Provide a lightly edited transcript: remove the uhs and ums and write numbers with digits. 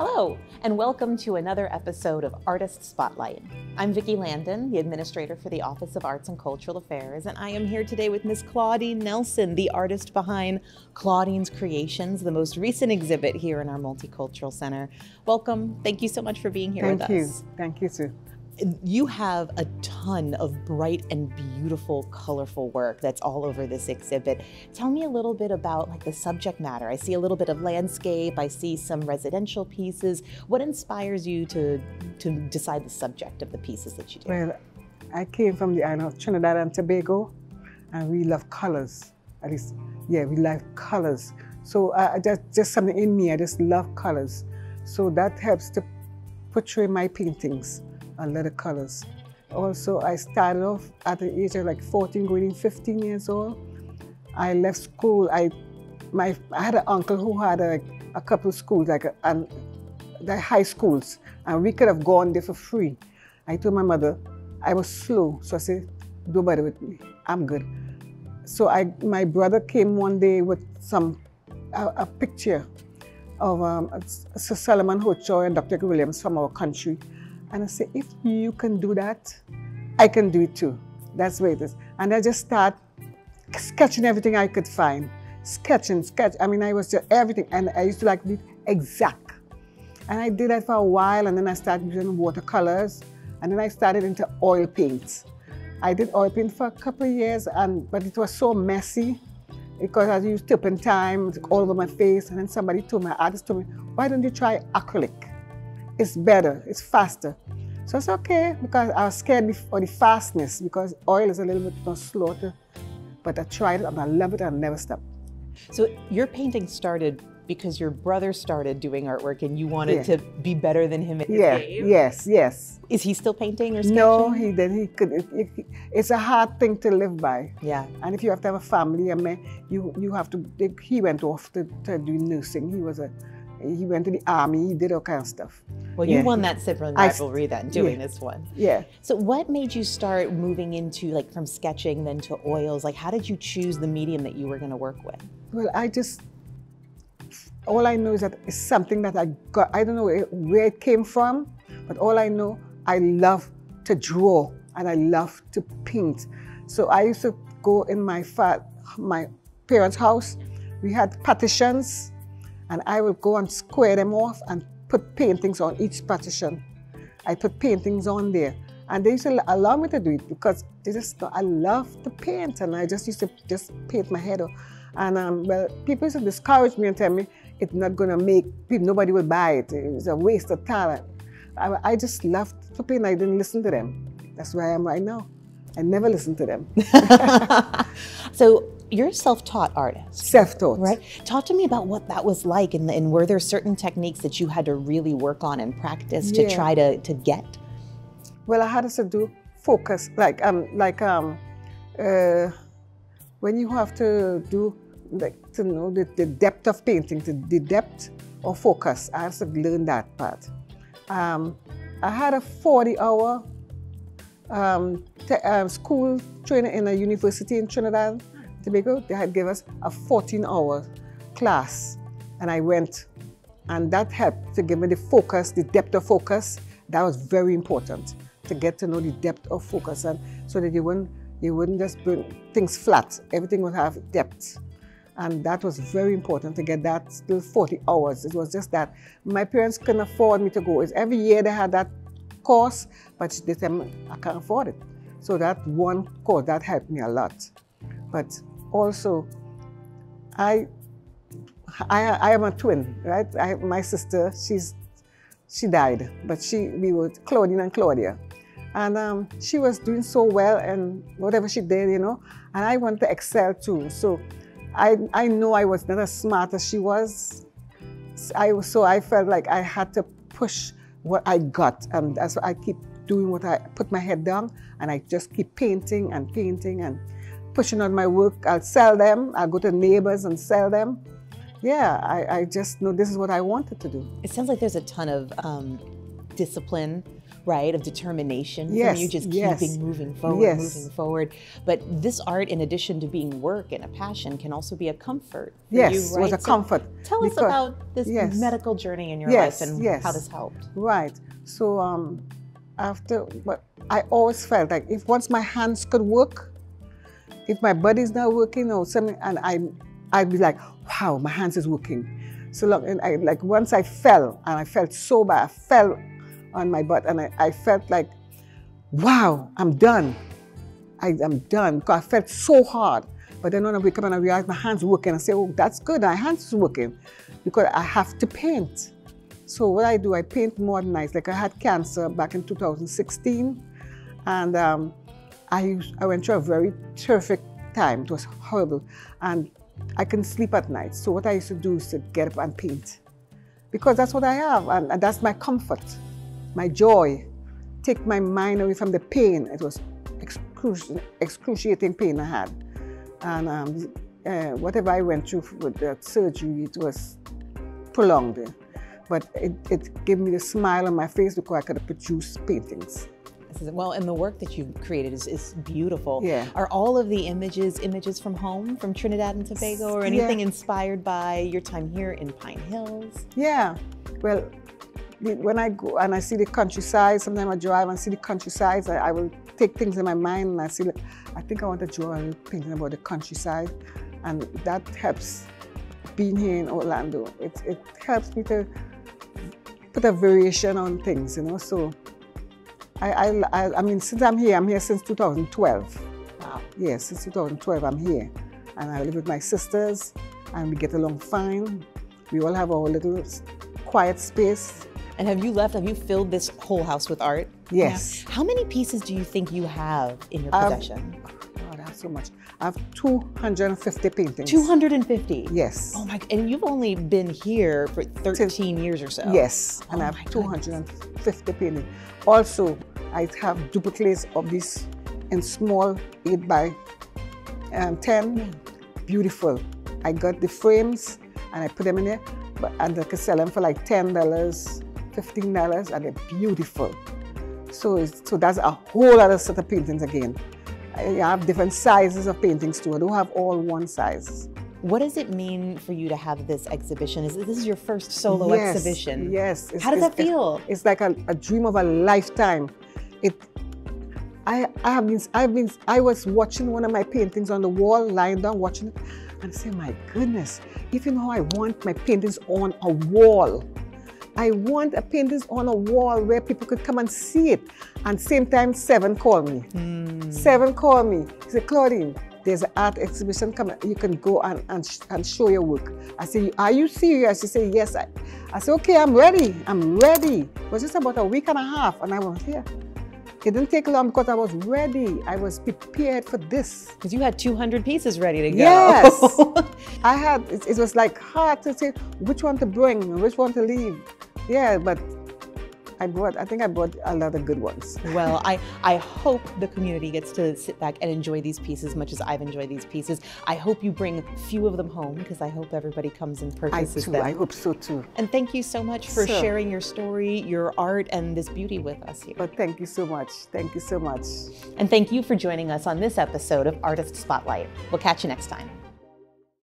Hello, and welcome to another episode of Artist Spotlight. I'm Vicki Landon, the Administrator for the Office of Arts and Cultural Affairs, and I am here today with Miss Claudine Nelson, the artist behind Claudine's Creations, the most recent exhibit here in our Multicultural Center. Welcome. Thank you so much for being here with us. Thank you, Sue. You have a ton of bright and beautiful, colorful work that's all over this exhibit. Tell me a little bit about the subject matter. I see a little bit of landscape, I see some residential pieces. What inspires you to decide the subject of the pieces that you do? Well, I came from the island of Trinidad and Tobago, and we love colors. At least, yeah, we love colors. So just something in me, I just love colors. So that helps to portray my paintings. And letter colors. Also, I started off at the age of like 14, going 15 years old. I left school. I had an uncle who had a couple of schools, like the high schools, and we could have gone there for free. I told my mother I was slow, so I said, "Don't bother with me. I'm good." So my brother came one day with a picture of Sir Solomon Hochar and Dr. Williams from our country. And I said, if you can do that, I can do it too. That's where it is. And I just start sketching everything I could find. Sketch. I mean, I was just everything. And I used to like be exact. And I did that for a while, and then I started using watercolors. And then I started into oil paints. I did oil paint for a couple of years, but it was so messy because I used turpentine all over my face. And then my artist told me, why don't you try acrylic? It's better, it's faster. So it's okay, because I was scared of the fastness, because oil is a little bit more slow. But I tried it and I love it and I never stopped. So your painting started because your brother started doing artwork and you wanted to be better than him at his game? Yes. Is he still painting or sketching? No, he didn't. It's a hard thing to live by. Yeah. And if you have to have a family, I mean, you have to, he went off to do nursing. He went to the army, he did all kinds of stuff. Well, you won that sibling rivalry then, doing this one. Yeah. So what made you start moving into, from sketching then to oils? How did you choose the medium that you were going to work with? Well, all I know is that it's something that I got. I don't know where it came from, but all I know, I love to draw and I love to paint. So I used to go in my parents' house. We had partitions, and I would go and square them off and put paintings on each partition. I put paintings on there. And they used to allow me to do it because I love to paint, and I just used to paint my head off. And well, people used to discourage me and tell me it's not gonna nobody will buy it. It's a waste of talent. I just loved to paint. I didn't listen to them. That's where I am right now. I never listened to them. So you're a self-taught artist. Self-taught. Right? Talk to me about what that was like, and were there certain techniques that you had to really work on and practice to try to get? Well, I had to do focus, when you have to do, to know the depth of painting, the depth of focus. I had to learn that part. I had a 40-hour school training in a university in Trinidad and Tobago. They had given us a 14-hour class, and I went, and that helped to give me the focus, the depth of focus. That was very important, to get to know the depth of focus, and so that you wouldn't just bring things flat. Everything would have depth, and that was very important to get that still 40 hours. It was just that my parents couldn't afford me to go. Every year they had that course, but they said I can't afford it. So that one course that helped me a lot. But also, I am a twin, right? My sister, she died, but we were Claudine and Claudia. And she was doing so well and whatever she did, and I wanted to excel too. So I know I was not as smart as she was. So I felt like I had to push what I got, and that's why I keep doing what I put my head down, and I just keep painting and pushing on my work. I'll sell them, I'll go to neighbors and sell them. Yeah, I just know this is what I wanted to do. It sounds like there's a ton of discipline, right, of determination Yes, from you just yes, keeping moving forward, yes. moving forward. But this art, in addition to being work and a passion, can also be a comfort for Yes, you, it right? was a comfort. Tell us about this yes. medical journey in your Yes, life and yes. how this helped. Right. So but I always felt like if once my hands could work, if my body's not working or something, and I'd be like, wow, my hands is working. So look, and like once I fell, and I felt so bad, I fell on my butt, and I felt like, wow, I'm done. I'm done, because I felt so hard. But then when I wake up and I realize my hands working, I say, oh, that's good, my hands is working, because I have to paint. So what I do, I paint more nights. Like I had cancer back in 2016, and I went through a very terrific time. It was horrible, and I couldn't sleep at night. So what I used to do is to get up and paint, because that's what I have, and that's my comfort, my joy. Take my mind away from the pain. It was excruciating pain I had, and whatever I went through with that surgery, it was prolonged. But it gave me the smile on my face because I could produce paintings. Well, and the work that you've created is beautiful. Yeah. Are all of the images from home, from Trinidad and Tobago, or anything inspired by your time here in Pine Hills? Yeah. Well, when I go and I see the countryside, sometimes I drive and see the countryside, I will take things in my mind and I see, I think I want to draw a painting about the countryside, and that helps being here in Orlando. It helps me to put a variation on things, you know. So I mean, since I'm here since 2012. Wow. Yes, since 2012 I'm here. And I live with my sisters, and we get along fine. We all have our little quiet space. And have you filled this whole house with art? Yes. Yeah. How many pieces do you think you have in your possession? God, I have so much. I have 250 paintings. 250? Yes. Oh my, and you've only been here for 13 years or so. Yes, and Oh I have my 250 paintings. Also, I have duplicates of these in small 8 by 10. Beautiful. I got the frames and I put them in there, and I could sell them for like $10, $15, and they're beautiful. So that's a whole other set of paintings again. I have different sizes of paintings too. I don't have all one size. What does it mean for you to have this exhibition? This is your first solo exhibition. Yes. How does that feel? It's like a dream of a lifetime. I was watching one of my paintings on the wall, lying down watching it, and say, my goodness, even how I want my paintings on a wall. I want a paintings on a wall where people could come and see it. And same time, Seven called me. Seven called me. He said, Claudine, there's an art exhibition coming. You can go and show your work. I said, are you serious? She said, yes. I said, okay, I'm ready. I'm ready. It was just about a week and a half, and I was here. It didn't take long because I was ready. I was prepared for this. Because you had 200 pieces ready to go. Yes. It was like hard to say which one to bring, which one to leave. Yeah, but I think I brought a lot of good ones. Well, I hope the community gets to sit back and enjoy these pieces as much as I've enjoyed these pieces. I hope you bring few of them home, because I hope everybody comes and purchases them. I hope so too. And thank you so much for sharing your story, your art, and this beauty with us here. But thank you so much. Thank you so much. And thank you for joining us on this episode of Artist Spotlight. We'll catch you next time.